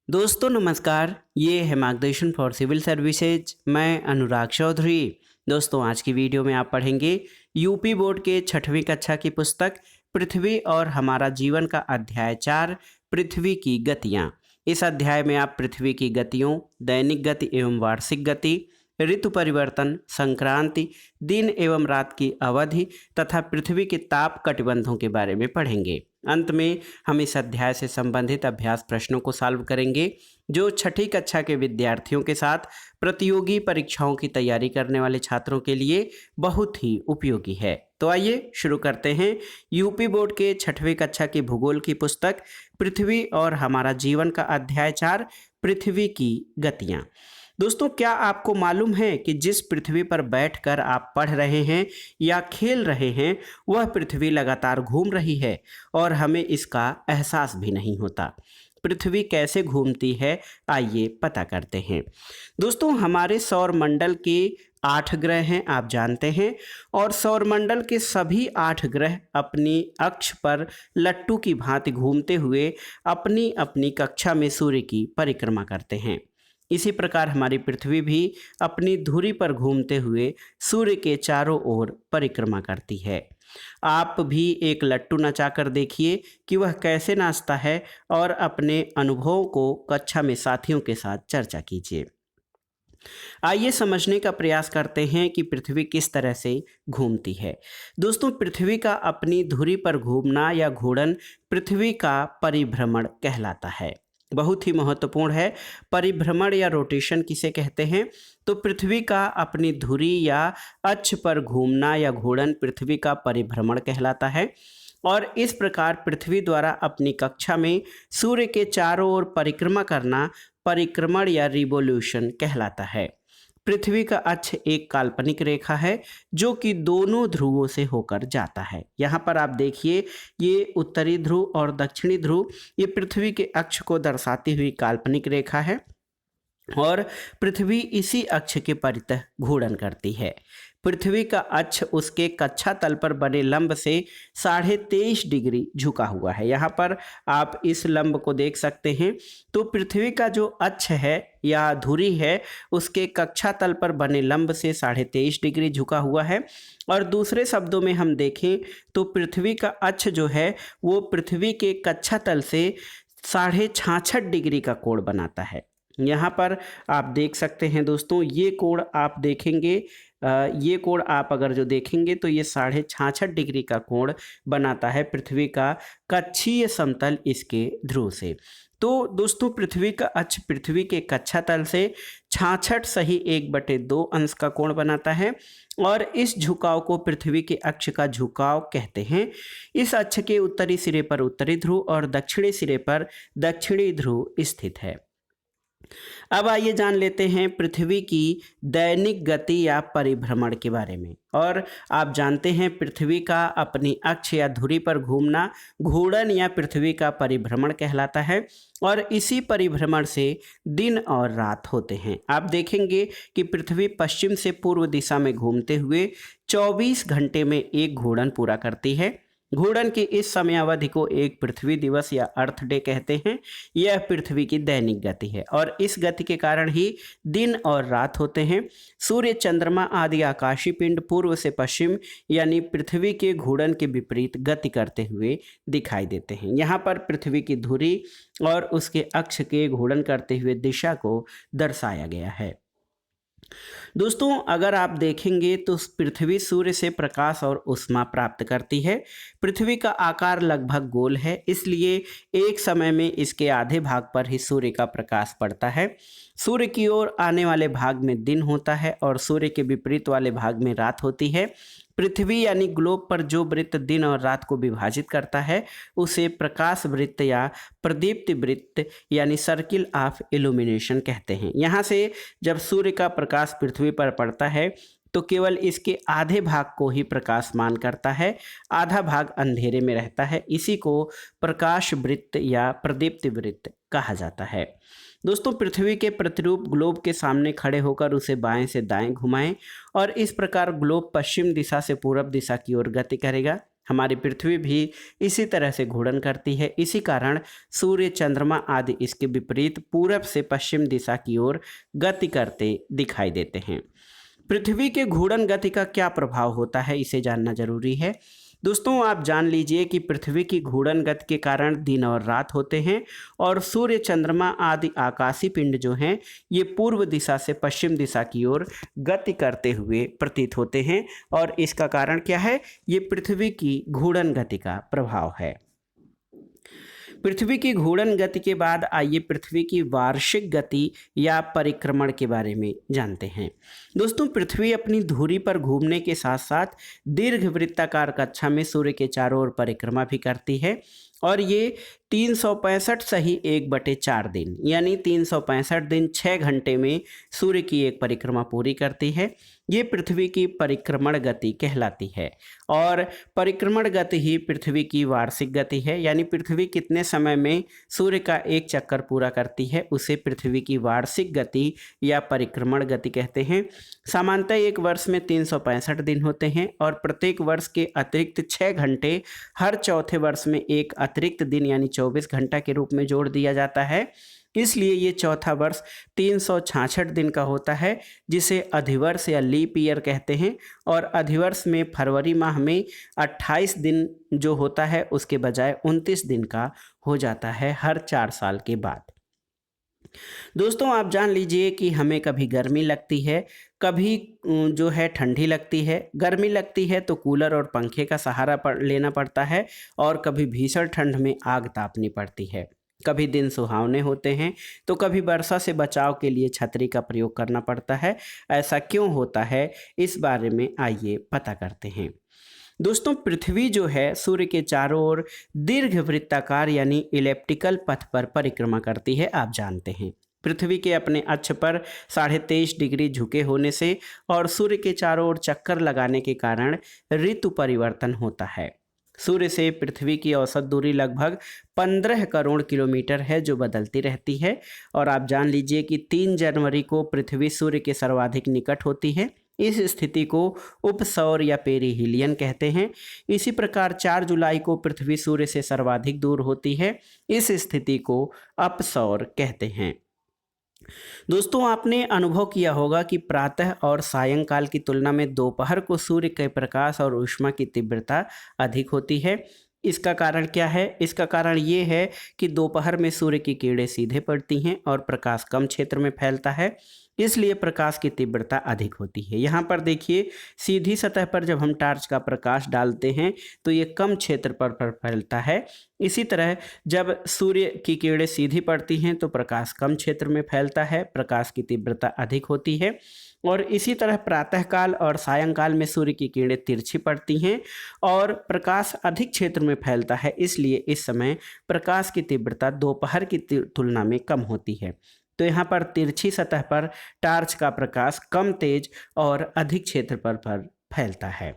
दोस्तों नमस्कार, ये है मार्गदर्शन फॉर सिविल सर्विसेज। मैं अनुराग चौधरी। दोस्तों आज की वीडियो में आप पढ़ेंगे यूपी बोर्ड के 6वीं कक्षा की पुस्तक पृथ्वी और हमारा जीवन का अध्याय 4 पृथ्वी की गतियाँ। इस अध्याय में आप पृथ्वी की गतियों, दैनिक गति एवं वार्षिक गति, ऋतु परिवर्तन, संक्रांति, दिन एवं रात की अवधि तथा पृथ्वी के ताप कटिबंधों के बारे में पढ़ेंगे। अंत में हम इस अध्याय से संबंधित अभ्यास प्रश्नों को सॉल्व करेंगे जो 6ठी कक्षा के विद्यार्थियों के साथ प्रतियोगी परीक्षाओं की तैयारी करने वाले छात्रों के लिए बहुत ही उपयोगी है। तो आइए शुरू करते हैं यूपी बोर्ड के 6वीं कक्षा की भूगोल की पुस्तक पृथ्वी और हमारा जीवन का अध्याय 4 पृथ्वी की गतियाँ। दोस्तों क्या आपको मालूम है कि जिस पृथ्वी पर बैठकर आप पढ़ रहे हैं या खेल रहे हैं वह पृथ्वी लगातार घूम रही है और हमें इसका एहसास भी नहीं होता। पृथ्वी कैसे घूमती है, आइए पता करते हैं। दोस्तों हमारे सौरमंडल के 8 ग्रह हैं, आप जानते हैं, और सौरमंडल के सभी 8 ग्रह अपनी अक्ष पर लट्टू की भांति घूमते हुए अपनी अपनी कक्षा में सूर्य की परिक्रमा करते हैं। इसी प्रकार हमारी पृथ्वी भी अपनी धुरी पर घूमते हुए सूर्य के चारों ओर परिक्रमा करती है। आप भी एक लट्टू नचा कर देखिए कि वह कैसे नाचता है और अपने अनुभवों को कक्षा में साथियों के साथ चर्चा कीजिए। आइए समझने का प्रयास करते हैं कि पृथ्वी किस तरह से घूमती है। दोस्तों पृथ्वी का अपनी धुरी पर घूमना या घूर्णन पृथ्वी का परिभ्रमण कहलाता है। बहुत ही महत्वपूर्ण है। परिभ्रमण या रोटेशन किसे कहते हैं? तो पृथ्वी का अपनी धुरी या अक्ष पर घूमना या घूर्णन पृथ्वी का परिभ्रमण कहलाता है। और इस प्रकार पृथ्वी द्वारा अपनी कक्षा में सूर्य के चारों ओर परिक्रमा करना परिक्रमण या रिवोल्यूशन कहलाता है। पृथ्वी का अक्ष एक काल्पनिक रेखा है जो कि दोनों ध्रुवों से होकर जाता है। यहाँ पर आप देखिए ये उत्तरी ध्रुव और दक्षिणी ध्रुव, ये पृथ्वी के अक्ष को दर्शाती हुई काल्पनिक रेखा है और पृथ्वी इसी अक्ष के परितः घूर्णन करती है। पृथ्वी का अक्ष उसके कक्षा तल पर बने लंब से 23.5 डिग्री झुका हुआ है। यहाँ पर आप इस लंब को देख सकते हैं। तो पृथ्वी का जो अक्ष है या धुरी है उसके कक्षा तल पर बने लंब से 23.5 डिग्री झुका हुआ है। और दूसरे शब्दों में हम देखें तो पृथ्वी का अक्ष जो है वो पृथ्वी के कक्षा तल से 66.5 डिग्री का कोण बनाता है। यहाँ पर आप देख सकते हैं दोस्तों, ये कोण आप देखेंगे, ये कोण आप अगर जो देखेंगे तो ये 66.5 डिग्री का कोण बनाता है पृथ्वी का कक्षीय समतल इसके ध्रुव से। तो दोस्तों पृथ्वी का अक्ष पृथ्वी के कक्षा तल से 66 सही 1/2 अंश का कोण बनाता है और इस झुकाव को पृथ्वी के अक्ष का झुकाव कहते हैं। इस अक्ष के उत्तरी सिरे पर उत्तरी ध्रुव और दक्षिणी सिरे पर दक्षिणी ध्रुव स्थित है। अब आइए जान लेते हैं पृथ्वी की दैनिक गति या परिभ्रमण के बारे में। और आप जानते हैं पृथ्वी का अपनी अक्ष या धुरी पर घूमना घूर्णन या पृथ्वी का परिभ्रमण कहलाता है और इसी परिभ्रमण से दिन और रात होते हैं। आप देखेंगे कि पृथ्वी पश्चिम से पूर्व दिशा में घूमते हुए 24 घंटे में एक घूर्णन पूरा करती है। घूर्णन की इस समयावधि को एक पृथ्वी दिवस या अर्थ डे कहते हैं। यह पृथ्वी की दैनिक गति है और इस गति के कारण ही दिन और रात होते हैं। सूर्य, चंद्रमा आदि आकाशीय पिंड पूर्व से पश्चिम यानी पृथ्वी के घूर्णन के विपरीत गति करते हुए दिखाई देते हैं। यहाँ पर पृथ्वी की धुरी और उसके अक्ष के घूर्णन करते हुए दिशा को दर्शाया गया है। दोस्तों अगर आप देखेंगे तो पृथ्वी सूर्य से प्रकाश और ऊष्मा प्राप्त करती है। पृथ्वी का आकार लगभग गोल है, इसलिए एक समय में इसके आधे भाग पर ही सूर्य का प्रकाश पड़ता है। सूर्य की ओर आने वाले भाग में दिन होता है और सूर्य के विपरीत वाले भाग में रात होती है। पृथ्वी यानी ग्लोब पर जो वृत्त दिन और रात को विभाजित करता है उसे प्रकाश वृत्त या प्रदीप्ति वृत्त यानी सर्किल ऑफ इल्यूमिनेशन कहते हैं। यहाँ से जब सूर्य का प्रकाश पृथ्वी पर पड़ता है तो केवल इसके आधे भाग को ही प्रकाशमान करता है, आधा भाग अंधेरे में रहता है। इसी को प्रकाश वृत्त या प्रदीप्ति वृत्त कहा जाता है। दोस्तों पृथ्वी के प्रतिरूप ग्लोब के सामने खड़े होकर उसे बाएं से दाएं घुमाएं और इस प्रकार ग्लोब पश्चिम दिशा से पूर्व दिशा की ओर गति करेगा। हमारी पृथ्वी भी इसी तरह से घूर्णन करती है। इसी कारण सूर्य, चंद्रमा आदि इसके विपरीत पूरब से पश्चिम दिशा की ओर गति करते दिखाई देते हैं। पृथ्वी के घूर्णन गति का क्या प्रभाव होता है, इसे जानना जरूरी है। दोस्तों, आप जान लीजिए कि पृथ्वी की घूर्णन गति के कारण दिन और रात होते हैं और सूर्य, चंद्रमा आदि आकाशीय पिंड जो हैं ये पूर्व दिशा से पश्चिम दिशा की ओर गति करते हुए प्रतीत होते हैं। और इसका कारण क्या है? ये पृथ्वी की घूर्णन गति का प्रभाव है। पृथ्वी की घूर्णन गति के बाद आइए पृथ्वी की वार्षिक गति या परिक्रमण के बारे में जानते हैं। दोस्तों, पृथ्वी अपनी धुरी पर घूमने के साथ साथ दीर्घवृत्ताकार कक्षा में सूर्य के चारों ओर परिक्रमा भी करती है और ये 365 सही 1/4 दिन यानी 365 दिन 6 घंटे में सूर्य की एक परिक्रमा पूरी करती है। ये पृथ्वी की परिक्रमण गति कहलाती है और परिक्रमण गति ही पृथ्वी की वार्षिक गति है, यानी पृथ्वी कितने समय में सूर्य का एक चक्कर पूरा करती है उसे पृथ्वी की वार्षिक गति या परिक्रमण गति कहते हैं। सामान्यतः एक वर्ष में 365 दिन होते हैं और प्रत्येक वर्ष के अतिरिक्त 6 घंटे हर चौथे वर्ष में एक अतिरिक्त दिन यानी 24 घंटा के रूप में जोड़ दिया जाता है। इसलिए ये चौथा वर्ष 366 दिन का होता है, जिसे अधिवर्ष या लीप ईयर कहते हैं। और अधिवर्ष में फरवरी माह में 28 दिन जो होता है उसके बजाय 29 दिन का हो जाता है हर 4 साल के बाद। दोस्तों, आप जान लीजिए कि हमें कभी गर्मी लगती है, कभी जो है ठंडी लगती है। गर्मी लगती है तो कूलर और पंखे का सहारा लेना पड़ता है और कभी भीषण ठंड में आग तापनी पड़ती है। कभी दिन सुहावने होते हैं तो कभी वर्षा से बचाव के लिए छतरी का प्रयोग करना पड़ता है। ऐसा क्यों होता है, इस बारे में आइए पता करते हैं। दोस्तों, पृथ्वी जो है सूर्य के चारों ओर दीर्घवृत्ताकार यानी इलिप्टिकल पथ पर परिक्रमा करती है। आप जानते हैं पृथ्वी के अपने अक्ष पर 23.5 डिग्री झुके होने से और सूर्य के चारों ओर चक्कर लगाने के कारण ऋतु परिवर्तन होता है। सूर्य से पृथ्वी की औसत दूरी लगभग 15 करोड़ किलोमीटर है जो बदलती रहती है। और आप जान लीजिए कि 3 जनवरी को पृथ्वी सूर्य के सर्वाधिक निकट होती है। इस स्थिति को उपसौर या पेरिहीलियन कहते हैं। इसी प्रकार 4 जुलाई को पृथ्वी सूर्य से सर्वाधिक दूर होती है। इस स्थिति को अपसौर कहते हैं। दोस्तों, आपने अनुभव किया होगा कि प्रातः और सायंकाल की तुलना में दोपहर को सूर्य के प्रकाश और ऊष्मा की तीव्रता अधिक होती है। इसका कारण क्या है? इसका कारण ये है कि दोपहर में सूर्य की किरणें सीधे पड़ती हैं और प्रकाश कम क्षेत्र में फैलता है, इसलिए प्रकाश की तीव्रता अधिक होती है। यहाँ पर देखिए, सीधी सतह पर जब हम टार्च का प्रकाश डालते हैं तो ये कम क्षेत्र पर फैलता है। इसी तरह जब सूर्य की किरणें सीधी पड़ती हैं तो प्रकाश कम क्षेत्र में फैलता है, प्रकाश की तीव्रता अधिक होती है। और इसी तरह प्रातःकाल और सायंकाल में सूर्य की किरणें तिरछी पड़ती हैं और प्रकाश अधिक क्षेत्र में फैलता है, इसलिए इस समय प्रकाश की तीव्रता दोपहर की तुलना में कम होती है। तो यहाँ पर तिरछी सतह पर टार्च का प्रकाश कम तेज और अधिक क्षेत्र पर फैलता है।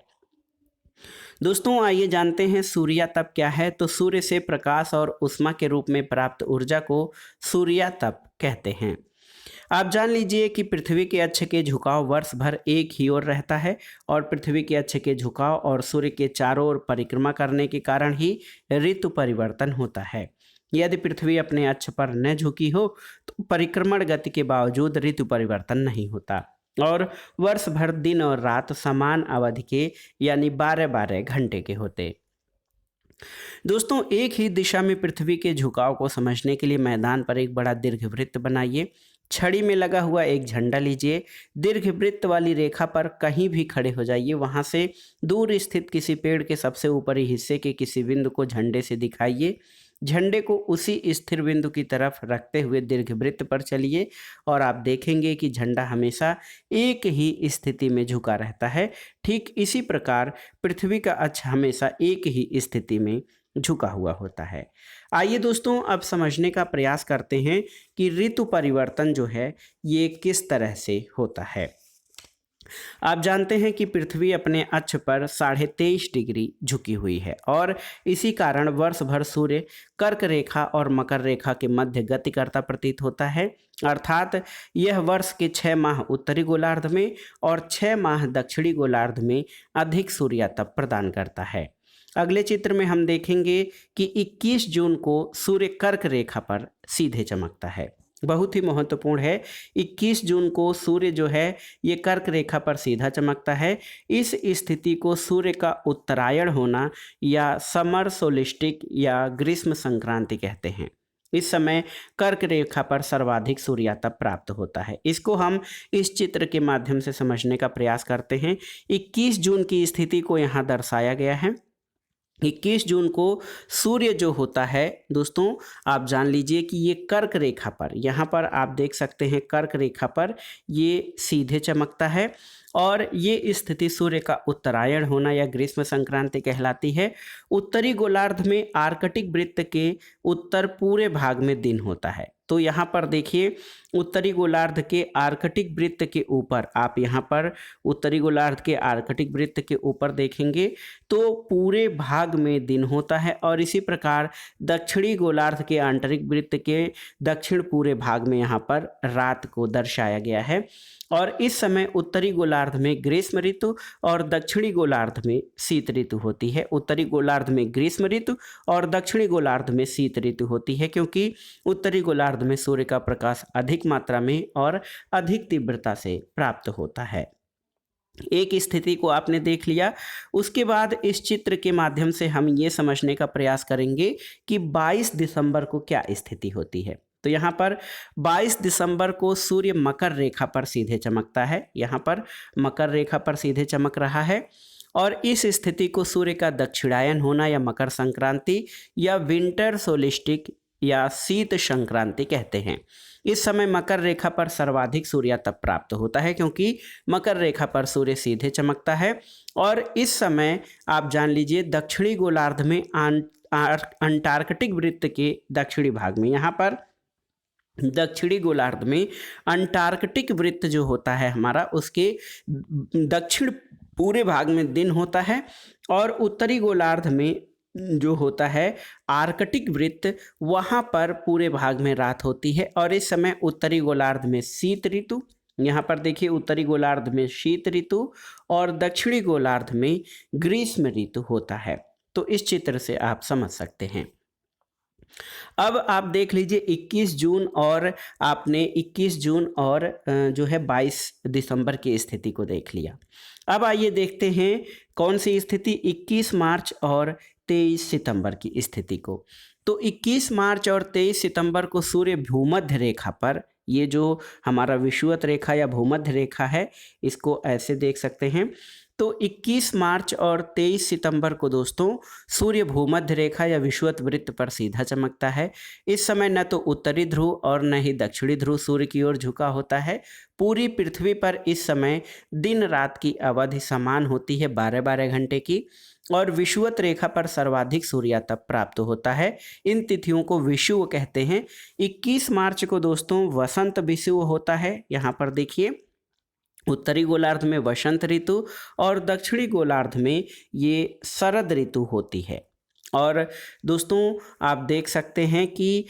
दोस्तों, आइए जानते हैं सूर्यातप क्या है। तो सूर्य से प्रकाश और ऊष्मा के रूप में प्राप्त ऊर्जा को सूर्यातप कहते हैं। आप जान लीजिए कि पृथ्वी के अक्ष के झुकाव वर्ष भर एक ही ओर रहता है और पृथ्वी के अक्ष के झुकाव और सूर्य के चारों ओर परिक्रमा करने के कारण ही ऋतु परिवर्तन होता है। यदि पृथ्वी अपने अक्ष पर न झुकी हो तो परिक्रमण गति के बावजूद ऋतु परिवर्तन नहीं होता और वर्ष भर दिन और रात समान अवधि के यानी 12-12 घंटे के होते। दोस्तों, एक ही दिशा में पृथ्वी के झुकाव को समझने के लिए मैदान पर एक बड़ा दीर्घवृत्त बनाइए। छड़ी में लगा हुआ एक झंडा लीजिए। दीर्घवृत्त वाली रेखा पर कहीं भी खड़े हो जाइए। वहां से दूर स्थित किसी पेड़ के सबसे ऊपरी हिस्से के किसी बिंदु को झंडे से दिखाइए। झंडे को उसी स्थिर बिंदु की तरफ रखते हुए दीर्घवृत्त पर चलिए और आप देखेंगे कि झंडा हमेशा एक ही स्थिति में झुका रहता है। ठीक इसी प्रकार पृथ्वी का अक्ष हमेशा एक ही स्थिति में झुका हुआ होता है। आइए दोस्तों, अब समझने का प्रयास करते हैं कि ऋतु परिवर्तन जो है ये किस तरह से होता है। आप जानते हैं कि पृथ्वी अपने अक्ष पर 23.5 डिग्री झुकी हुई है और इसी कारण वर्ष भर सूर्य कर्क रेखा और मकर रेखा के मध्य गति करता प्रतीत होता है। अर्थात यह वर्ष के 6 माह उत्तरी गोलार्ध में और 6 माह दक्षिणी गोलार्ध में अधिक सूर्यातप प्रदान करता है। अगले चित्र में हम देखेंगे कि 21 जून को सूर्य कर्क रेखा पर सीधे चमकता है। बहुत ही महत्वपूर्ण है। 21 जून को सूर्य जो है ये कर्क रेखा पर सीधा चमकता है। इस स्थिति को सूर्य का उत्तरायण होना या समर सोलिस्टिक या ग्रीष्म संक्रांति कहते हैं। इस समय कर्क रेखा पर सर्वाधिक सूर्यातप प्राप्त होता है। इसको हम इस चित्र के माध्यम से समझने का प्रयास करते हैं। 21 जून की स्थिति को यहाँ दर्शाया गया है। 21 जून को सूर्य जो होता है दोस्तों, आप जान लीजिए कि ये कर्क रेखा पर, यहाँ पर आप देख सकते हैं कर्क रेखा पर ये सीधे चमकता है और ये स्थिति सूर्य का उत्तरायण होना या ग्रीष्म संक्रांति कहलाती है। उत्तरी गोलार्ध में आर्कटिक वृत्त के उत्तर पूरे भाग में दिन होता है। तो यहाँ पर देखिए उत्तरी गोलार्ध के आर्कटिक वृत्त के ऊपर, आप यहाँ पर उत्तरी गोलार्ध के आर्कटिक वृत्त के ऊपर देखेंगे तो पूरे भाग में दिन होता है और इसी प्रकार दक्षिणी गोलार्ध के आंतरिक वृत्त के दक्षिण पूरे भाग में यहाँ पर रात को दर्शाया गया है। और इस समय उत्तरी गोलार्ध में ग्रीष्म ऋतु और दक्षिणी गोलार्ध में शीत ऋतु होती है। उत्तरी गोलार्ध में ग्रीष्म ऋतु और दक्षिणी गोलार्ध में शीत ऋतु होती है, क्योंकि उत्तरी गोलार्ध में सूर्य का प्रकाश अधिक मात्रा में और अधिक तीव्रता से प्राप्त होता है। एक स्थिति को आपने देख लिया। उसके बाद इस चित्र के माध्यम से हम ये समझने का प्रयास करेंगे कि 22 दिसंबर को क्या स्थिति होती है। तो यहाँ पर 22 दिसंबर को सूर्य मकर रेखा पर सीधे चमकता है। यहाँ पर मकर रेखा पर सीधे चमक रहा है और इस स्थिति को सूर्य का दक्षिणायन होना या मकर संक्रांति या विंटर सोलिस्टिक या शीत संक्रांति कहते हैं। इस समय मकर रेखा पर सर्वाधिक सूर्यातप प्राप्त होता है, क्योंकि मकर रेखा पर सूर्य सीधे चमकता है। और इस समय आप जान लीजिए दक्षिणी गोलार्ध में अंटार्कटिक वृत्त के दक्षिणी भाग में, यहाँ पर दक्षिणी गोलार्ध में अंटार्कटिक वृत्त जो होता है हमारा, उसके दक्षिण पूरे भाग में दिन होता है और उत्तरी गोलार्ध में जो होता है आर्कटिक वृत्त, वहाँ पर पूरे भाग में रात होती है। और इस समय उत्तरी गोलार्ध में शीत ऋतु, यहाँ पर देखिए उत्तरी गोलार्ध में शीत ऋतु और दक्षिणी गोलार्ध में ग्रीष्म ऋतु होता है। तो इस चित्र से आप समझ सकते हैं। अब आप देख लीजिए 21 जून और आपने 21 जून और जो है 22 दिसंबर की स्थिति को देख लिया। अब आइए देखते हैं कौन सी स्थिति 21 मार्च और 23 सितंबर की स्थिति को। तो 21 मार्च और 23 सितंबर को सूर्य भूमध्य रेखा पर, ये जो हमारा विषुवत रेखा या भूमध्य रेखा है, इसको ऐसे देख सकते हैं। तो 21 मार्च और 23 सितंबर को दोस्तों सूर्य भूमध्य रेखा या विषुवत वृत्त पर सीधा चमकता है। इस समय न तो उत्तरी ध्रुव और न ही दक्षिणी ध्रुव सूर्य की ओर झुका होता है। पूरी पृथ्वी पर इस समय दिन रात की अवधि समान होती है, 12-12 घंटे की, और विषुवत रेखा पर सर्वाधिक सूर्यातप प्राप्त होता है। इन तिथियों को विषुव कहते हैं। 21 मार्च को दोस्तों वसंत विषुव होता है। यहाँ पर देखिए उत्तरी गोलार्ध में वसंत ऋतु और दक्षिणी गोलार्ध में ये शरद ऋतु होती है। और दोस्तों आप देख सकते हैं कि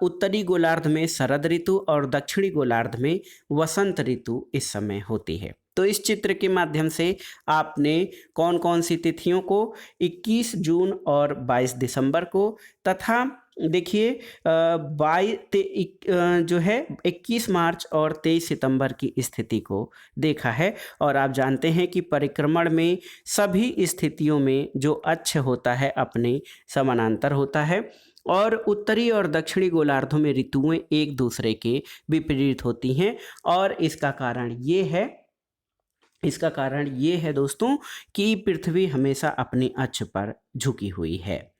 उत्तरी गोलार्ध में शरद ऋतु और दक्षिणी गोलार्ध में वसंत ऋतु इस समय होती है। तो इस चित्र के माध्यम से आपने कौन कौन सी तिथियों को 21 जून और 22 दिसंबर को तथा देखिए जो है 21 मार्च और 23 सितंबर की स्थिति को देखा है। और आप जानते हैं कि परिक्रमण में सभी स्थितियों में जो अक्ष होता है अपने समानांतर होता है और उत्तरी और दक्षिणी गोलार्धों में ऋतुएं एक दूसरे के विपरीत होती हैं। और इसका कारण ये है दोस्तों कि पृथ्वी हमेशा अपने अक्ष पर झुकी हुई है।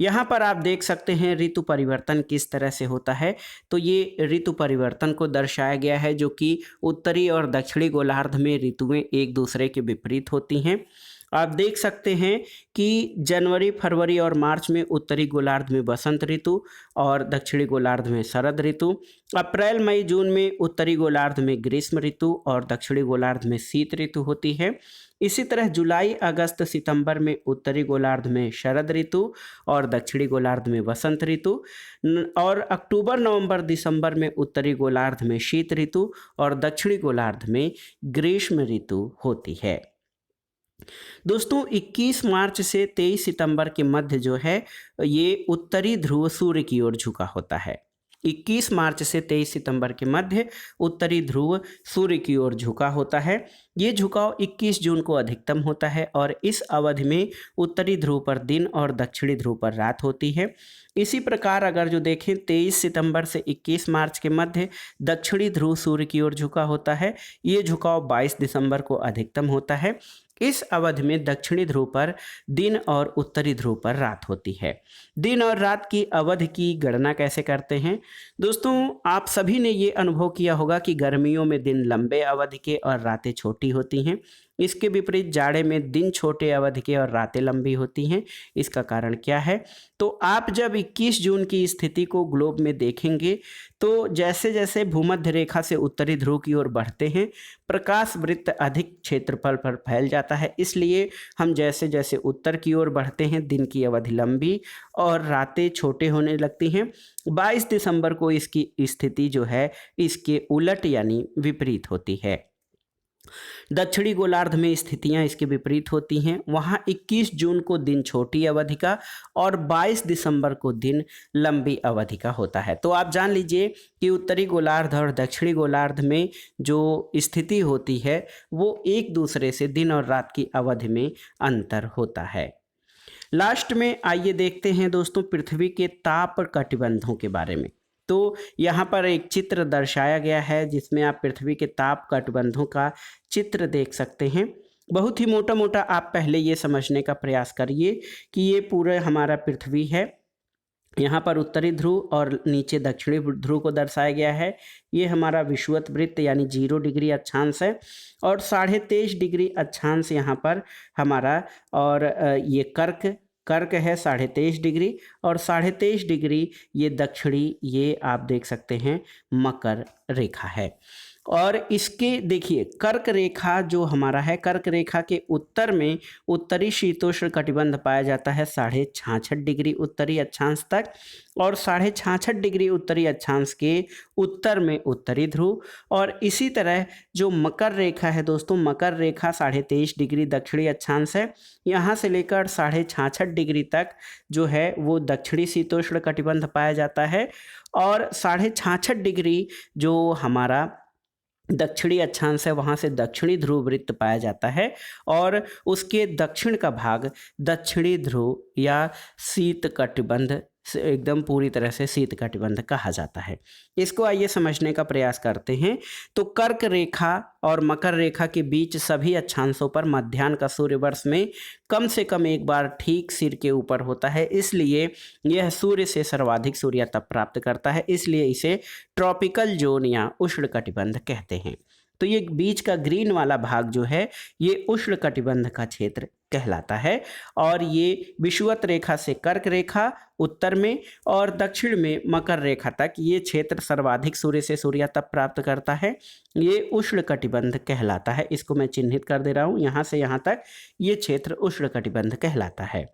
यहाँ पर आप देख सकते हैं ऋतु परिवर्तन किस तरह से होता है। तो ये ऋतु परिवर्तन को दर्शाया गया है, जो कि उत्तरी और दक्षिणी गोलार्ध में ऋतुएं एक दूसरे के विपरीत होती हैं। आप देख सकते हैं कि जनवरी, फरवरी और मार्च में उत्तरी गोलार्ध में वसंत ऋतु और दक्षिणी गोलार्ध में शरद ऋतु। अप्रैल, मई, जून में उत्तरी गोलार्ध में ग्रीष्म ऋतु और दक्षिणी गोलार्ध में शीत ऋतु होती है। इसी तरह जुलाई, अगस्त, सितंबर में उत्तरी गोलार्ध में शरद ऋतु और दक्षिणी गोलार्ध में वसंत ऋतु। और अक्टूबर, नवंबर, दिसंबर में उत्तरी गोलार्ध में शीत ऋतु और दक्षिणी गोलार्ध में ग्रीष्म ऋतु होती है। दोस्तों 21 मार्च से 23 सितंबर के मध्य जो है ये उत्तरी ध्रुव सूर्य की ओर झुका होता है। 21 मार्च से 23 सितंबर के मध्य उत्तरी ध्रुव सूर्य की ओर झुका होता है। ये झुकाव 21 जून को अधिकतम होता है और इस अवधि में उत्तरी ध्रुव पर दिन और दक्षिणी ध्रुव पर रात होती है। इसी प्रकार अगर जो देखें 23 सितंबर से 21 मार्च के मध्य दक्षिणी ध्रुव सूर्य की ओर झुका होता है। ये झुकाव 22 दिसंबर को अधिकतम होता है। इस अवधि में दक्षिणी ध्रुव पर दिन और उत्तरी ध्रुव पर रात होती है। दिन और रात की अवधि की गणना कैसे करते हैं? दोस्तों आप सभी ने ये अनुभव किया होगा कि गर्मियों में दिन लंबे अवधि के और रातें छोटी होती हैं। इसके विपरीत जाड़े में दिन छोटे अवधि के और रातें लंबी होती हैं। इसका कारण क्या है? तो आप जब 21 जून की स्थिति को ग्लोब में देखेंगे तो जैसे जैसे भूमध्य रेखा से उत्तरी ध्रुव की ओर बढ़ते हैं प्रकाश वृत्त अधिक क्षेत्रफल पर फैल जाता है। इसलिए हम जैसे जैसे उत्तर की ओर बढ़ते हैं दिन की अवधि लंबी और रातें छोटे होने लगती हैं। 22 दिसंबर को इसकी स्थिति जो है इसके उलट यानी विपरीत होती है। दक्षिणी गोलार्ध में स्थितियां इसके विपरीत होती हैं। वहां 21 जून को दिन छोटी अवधि का और 22 दिसंबर को दिन लंबी अवधि का होता है। तो आप जान लीजिए कि उत्तरी गोलार्ध और दक्षिणी गोलार्ध में जो स्थिति होती है वो एक दूसरे से दिन और रात की अवधि में अंतर होता है। लास्ट में आइए देखते हैं दोस्तों पृथ्वी के ताप कटिबंधों के बारे में। तो यहाँ पर एक चित्र दर्शाया गया है जिसमें आप पृथ्वी के ताप कटिबंधों का चित्र देख सकते हैं। बहुत ही मोटा मोटा आप पहले ये समझने का प्रयास करिए कि ये पूरा हमारा पृथ्वी है। यहाँ पर उत्तरी ध्रुव और नीचे दक्षिणी ध्रुव को दर्शाया गया है। ये हमारा विषुवत वृत्त यानी 0 डिग्री अक्षांश है और 23.5 डिग्री अक्षांश यहाँ पर हमारा और ये कर्क है 23.5 डिग्री और 23.5 डिग्री ये दक्षिणी ये आप देख सकते हैं मकर रेखा है। और इसके देखिए कर्क रेखा जो हमारा है कर्क रेखा के उत्तर में उत्तरी शीतोष्ण कटिबंध पाया जाता है 66.5 डिग्री उत्तरी अक्षांश तक और 66.5 डिग्री उत्तरी अक्षांश के उत्तर में उत्तरी ध्रुव। और इसी तरह जो मकर रेखा है दोस्तों मकर रेखा 23.5 डिग्री दक्षिणी अक्षांश है। यहाँ से लेकर 66.5 डिग्री तक जो है वो दक्षिणी शीतोष्ण कटिबंध पाया जाता है और 66.5 डिग्री जो हमारा दक्षिणी अक्षांश है वहाँ से दक्षिणी ध्रुव वृत्त पाया जाता है और उसके दक्षिण का भाग दक्षिणी ध्रुव या शीत कटिबंध एकदम पूरी तरह से शीत कटिबंध कहा जाता है। इसको आइए समझने का प्रयास करते हैं। तो कर्क रेखा और मकर रेखा के बीच सभी अक्षांशों पर मध्याह्न का सूर्य वर्ष में कम से कम एक बार ठीक सिर के ऊपर होता है। इसलिए यह सूर्य से सर्वाधिक सूर्य तप प्राप्त करता है। इसलिए इसे ट्रॉपिकल जोन या उष्ण कटिबंध कहते हैं। तो ये बीच का ग्रीन वाला भाग जो है ये उष्ण कटिबंध का क्षेत्र कहलाता है और ये विषुवत रेखा से कर्क रेखा उत्तर में और दक्षिण में मकर रेखा तक ये क्षेत्र सर्वाधिक सूर्य से सूर्य तप प्राप्त करता है। ये उष्ण कटिबंध कहलाता है। इसको मैं चिन्हित कर दे रहा हूँ यहाँ से यहाँ तक ये क्षेत्र उष्ण कटिबंध कहलाता है।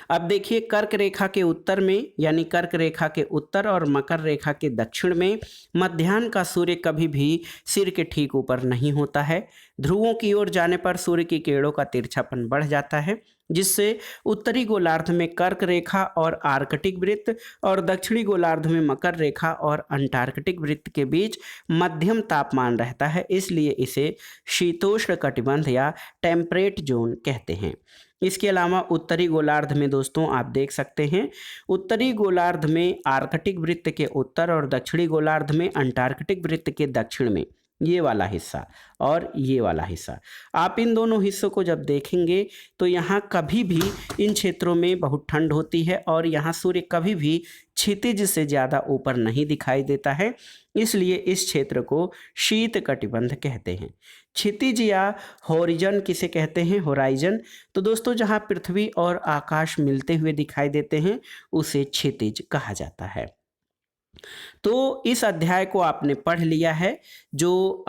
अब देखिए कर्क रेखा के उत्तर में यानी कर्क रेखा के उत्तर और मकर रेखा के दक्षिण में मध्याह्न का सूर्य कभी भी सिर के ठीक ऊपर नहीं होता है। ध्रुवों की ओर जाने पर सूर्य की किरणों का तिरछापन बढ़ जाता है जिससे उत्तरी गोलार्ध में कर्क रेखा और आर्कटिक वृत्त और दक्षिणी गोलार्ध में मकर रेखा और अंटार्कटिक वृत्त के बीच मध्यम तापमान रहता है। इसलिए इसे शीतोष्ण कटिबंध या टेम्परेट जोन कहते हैं। इसके अलावा उत्तरी गोलार्ध में दोस्तों आप देख सकते हैं उत्तरी गोलार्ध में आर्कटिक वृत्त के उत्तर और दक्षिणी गोलार्ध में अंटार्कटिक वृत्त के दक्षिण में ये वाला हिस्सा और ये वाला हिस्सा आप इन दोनों हिस्सों को जब देखेंगे तो यहाँ कभी भी इन क्षेत्रों में बहुत ठंड होती है और यहाँ सूर्य कभी भी क्षितिज से ज़्यादा ऊपर नहीं दिखाई देता है। इसलिए इस क्षेत्र को शीत कटिबंध कहते हैं। क्षितिज या होरिजन किसे कहते हैं? होराइजन। तो दोस्तों जहाँ पृथ्वी और आकाश मिलते हुए दिखाई देते हैं उसे क्षितिज कहा जाता है। तो इस अध्याय को आपने पढ़ लिया है। जो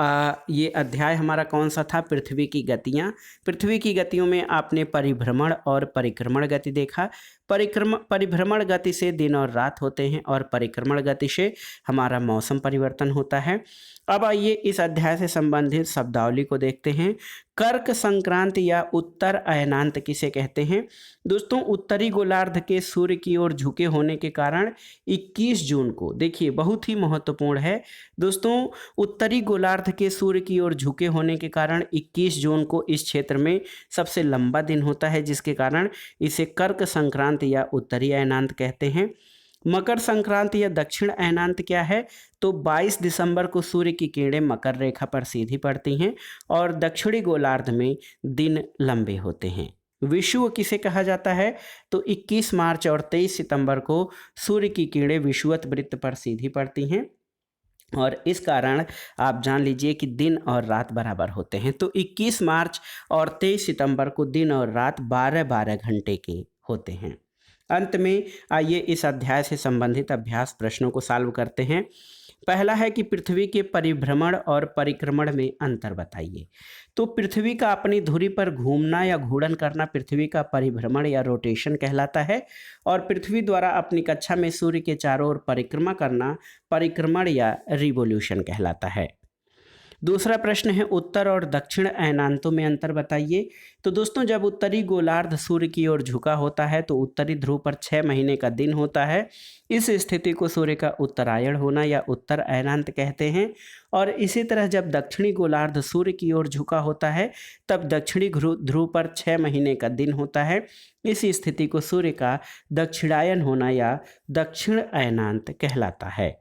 ये अध्याय हमारा कौन सा था? पृथ्वी की गतियाँ। पृथ्वी की गतियों में आपने परिभ्रमण और परिक्रमण गति देखा। परिभ्रमण गति से दिन और रात होते हैं और परिक्रमण गति से हमारा मौसम परिवर्तन होता है। अब आइए इस अध्याय से संबंधित शब्दावली को देखते हैं। कर्क संक्रांति या उत्तर अयनांत किसे कहते हैं? दोस्तों, उत्तरी गोलार्ध के सूर्य की ओर झुके होने के कारण 21 जून को, देखिए बहुत ही महत्वपूर्ण है दोस्तों, उत्तरी गोलार्ध के सूर्य की ओर झुके होने के कारण 21 जून को इस क्षेत्र में सबसे लंबा दिन होता है, जिसके कारण इसे कर्क संक्रांति या उत्तरी अयनांत कहते हैं। मकर संक्रांति या दक्षिण अयनांत क्या है? तो 22 दिसंबर को सूर्य की किरणें मकर रेखा पर सीधी पड़ती हैं और दक्षिणी गोलार्ध में दिन लंबे होते हैं। विषुव किसे कहा जाता है? तो 21 मार्च और 23 सितंबर को सूर्य की किरणें विषुवत वृत्त पर सीधी पड़ती हैं और इस कारण आप जान लीजिए कि दिन और रात बराबर होते हैं। तो 21 मार्च और 23 सितंबर को दिन और रात 12-12 घंटे के होते हैं। अंत में आइए इस अध्याय से संबंधित अभ्यास प्रश्नों को सॉल्व करते हैं। पहला है कि पृथ्वी के परिभ्रमण और परिक्रमण में अंतर बताइए। तो पृथ्वी का अपनी धुरी पर घूमना या घूर्णन करना पृथ्वी का परिभ्रमण या रोटेशन कहलाता है और पृथ्वी द्वारा अपनी कक्षा में सूर्य के चारों ओर परिक्रमा करना परिक्रमण या रिवोल्यूशन कहलाता है। दूसरा प्रश्न है उत्तर और दक्षिण अयनांतों में अंतर बताइए। तो दोस्तों, जब उत्तरी गोलार्ध सूर्य की ओर झुका होता है तो उत्तरी ध्रुव पर 6 महीने का दिन होता है। इस स्थिति को सूर्य का उत्तरायण होना या उत्तर अयनांत कहते हैं। और इसी तरह जब दक्षिणी गोलार्ध सूर्य की ओर झुका होता है तब दक्षिणी ध्रुव पर 6 महीने का दिन होता है। इस स्थिति को सूर्य का दक्षिणायन होना या दक्षिण अयनांत कहलाता है।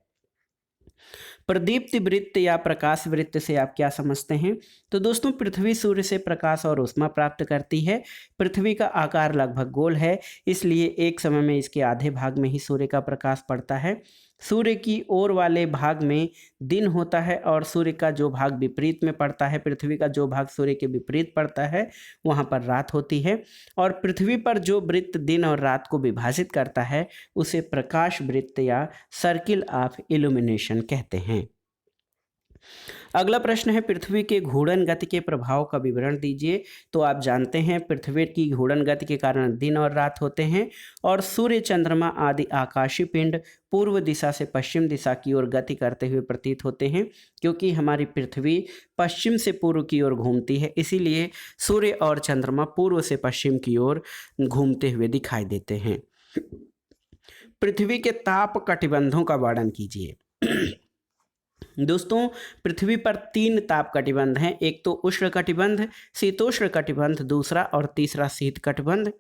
प्रदीप्ति वृत्त या प्रकाश वृत्त से आप क्या समझते हैं? तो दोस्तों, पृथ्वी सूर्य से प्रकाश और ऊष्मा प्राप्त करती है। पृथ्वी का आकार लगभग गोल है, इसलिए एक समय में इसके आधे भाग में ही सूर्य का प्रकाश पड़ता है। सूर्य की ओर वाले भाग में दिन होता है और सूर्य का जो भाग विपरीत में पड़ता है, पृथ्वी का जो भाग सूर्य के विपरीत पड़ता है, वहाँ पर रात होती है। और पृथ्वी पर जो वृत्त दिन और रात को विभाजित करता है उसे प्रकाश वृत्त या सर्किल ऑफ इल्यूमिनेशन कहते हैं। अगला प्रश्न है पृथ्वी के घूर्णन गति के प्रभाव का विवरण दीजिए। तो आप जानते हैं पृथ्वी की घूर्णन गति के कारण दिन और रात होते हैं और सूर्य, चंद्रमा आदि आकाशीय पिंड पूर्व दिशा से पश्चिम दिशा की ओर गति करते हुए प्रतीत होते हैं। क्योंकि हमारी पृथ्वी पश्चिम से पूर्व की ओर घूमती है, इसीलिए सूर्य और चंद्रमा पूर्व से पश्चिम की ओर घूमते हुए दिखाई देते हैं। पृथ्वी के ताप कटिबंधों का वर्णन कीजिए। दोस्तों, पृथ्वी पर 3 ताप कटिबंध हैं। एक तो उष्ण कटिबंध, शीतोष्ण कटिबंध, दूसरा और तीसरा शीत कटिबंध।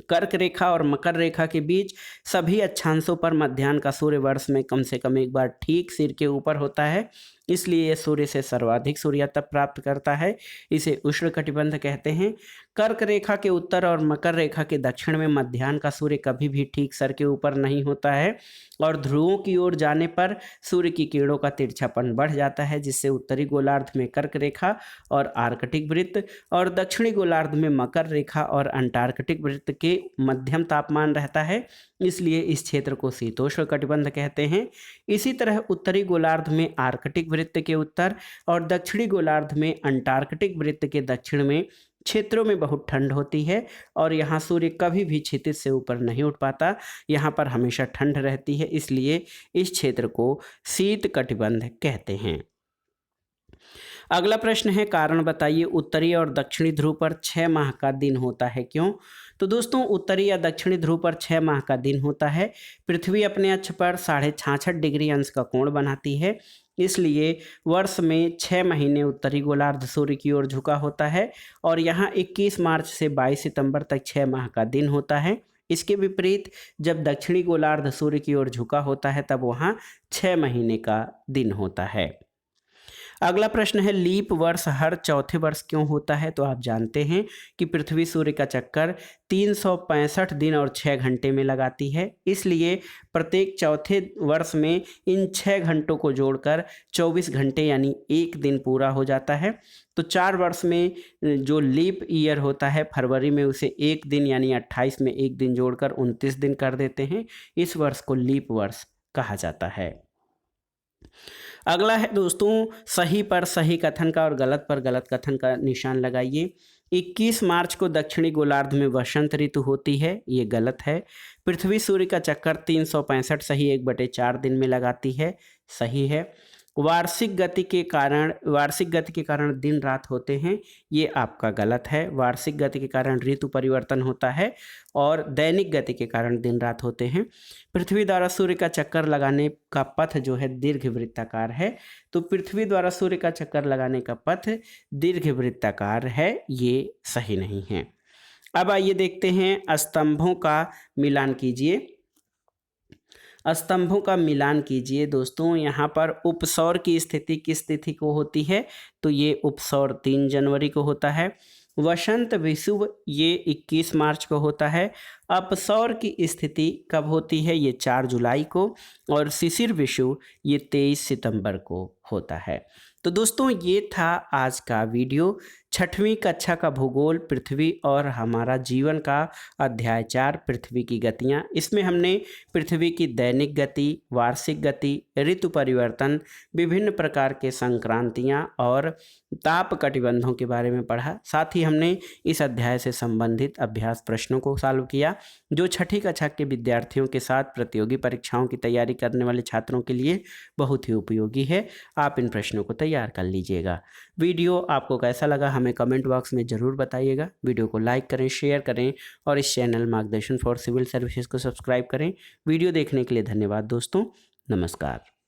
कर्क रेखा और मकर रेखा के बीच सभी अक्षांशों पर मध्याह्न का सूर्य वर्ष में कम से कम एक बार ठीक सिर के ऊपर होता है, इसलिए यह सूर्य से सर्वाधिक सूर्यातप प्राप्त करता है। इसे उष्ण कटिबंध कहते हैं। कर्क रेखा के उत्तर और मकर रेखा के दक्षिण में मध्याह्न का सूर्य कभी भी ठीक सर के ऊपर नहीं होता है और ध्रुवों की ओर जाने पर सूर्य की किरणों का तिरछापन बढ़ जाता है, जिससे उत्तरी गोलार्ध में कर्क रेखा और आर्कटिक वृत्त और दक्षिणी गोलार्ध में मकर रेखा और अंटार्कटिक वृत्त के मध्यम तापमान रहता है, इसलिए इस क्षेत्र को शीतोष्ण कटिबंध कहते हैं। इसी तरह उत्तरी गोलार्ध में आर्कटिक वृत्त के उत्तर और दक्षिणी गोलार्ध में अंटार्कटिक वृत्त के दक्षिण में क्षेत्रों में बहुत ठंड होती है और यहाँ सूर्य कभी भी क्षितिज से ऊपर नहीं उठ पाता, यहाँ पर हमेशा ठंड रहती है, इसलिए इस क्षेत्र को शीत कटिबंध कहते हैं। अगला प्रश्न है कारण बताइए उत्तरी और दक्षिणी ध्रुव पर 6 माह का दिन होता है, क्यों? तो दोस्तों, उत्तरी या दक्षिणी ध्रुव पर 6 माह का दिन होता है। पृथ्वी अपने अक्ष पर 66.5 डिग्री अंश का कोण बनाती है, इसलिए वर्ष में 6 महीने उत्तरी गोलार्ध सूर्य की ओर झुका होता है और यहाँ 21 मार्च से 22 सितंबर तक 6 माह का दिन होता है। इसके विपरीत जब दक्षिणी गोलार्ध सूर्य की ओर झुका होता है तब वहाँ 6 महीने का दिन होता है। अगला प्रश्न है लीप वर्ष हर चौथे वर्ष क्यों होता है? तो आप जानते हैं कि पृथ्वी सूर्य का चक्कर 365 दिन और 6 घंटे में लगाती है, इसलिए प्रत्येक चौथे वर्ष में इन 6 घंटों को जोड़कर 24 घंटे यानी एक दिन पूरा हो जाता है। तो 4 वर्ष में जो लीप ईयर होता है फरवरी में उसे एक दिन यानी 28 में एक दिन जोड़कर 29 दिन कर देते हैं। इस वर्ष को लीप वर्ष कहा जाता है। अगला है दोस्तों सही पर सही कथन का और गलत पर गलत कथन का निशान लगाइए। 21 मार्च को दक्षिणी गोलार्ध में वसंत ऋतु होती है, ये गलत है। पृथ्वी सूर्य का चक्कर 365 सही 1/4 दिन में लगाती है, सही है। वार्षिक गति के कारण दिन रात होते हैं, ये आपका गलत है। वार्षिक गति के कारण ऋतु परिवर्तन होता है और दैनिक गति के कारण दिन रात होते हैं। पृथ्वी द्वारा सूर्य का चक्कर लगाने का पथ जो है दीर्घवृत्ताकार है, तो पृथ्वी द्वारा सूर्य का चक्कर लगाने का पथ दीर्घवृत्ताकार है, ये सही नहीं है। अब आइए देखते हैं स्तंभों का मिलान कीजिए। स्तंभों का मिलान कीजिए दोस्तों। यहाँ पर उपसौर की स्थिति किस तिथि को होती है, तो ये उपसौर 3 जनवरी को होता है। वसंत विषुव ये 21 मार्च को होता है। अपसौर की स्थिति कब होती है, ये 4 जुलाई को। और शिशिर विषुव ये 23 सितंबर को होता है। तो दोस्तों ये था आज का वीडियो, 6वीं कक्षा का भूगोल, पृथ्वी और हमारा जीवन का अध्याय 4 पृथ्वी की गतियाँ। इसमें हमने पृथ्वी की दैनिक गति, वार्षिक गति, ऋतु परिवर्तन, विभिन्न प्रकार के संक्रांतियाँ और ताप कटिबंधों के बारे में पढ़ा। साथ ही हमने इस अध्याय से संबंधित अभ्यास प्रश्नों को सॉल्व किया, जो 6ठी कक्षा के विद्यार्थियों के साथ प्रतियोगी परीक्षाओं की तैयारी करने वाले छात्रों के लिए बहुत ही उपयोगी है। आप इन प्रश्नों को तैयार कर लीजिएगा। वीडियो आपको कैसा लगा हमें कमेंट बॉक्स में ज़रूर बताइएगा। वीडियो को लाइक करें, शेयर करें और इस चैनल मार्गदर्शन फॉर सिविल सर्विसेज को सब्सक्राइब करें। वीडियो देखने के लिए धन्यवाद दोस्तों। नमस्कार।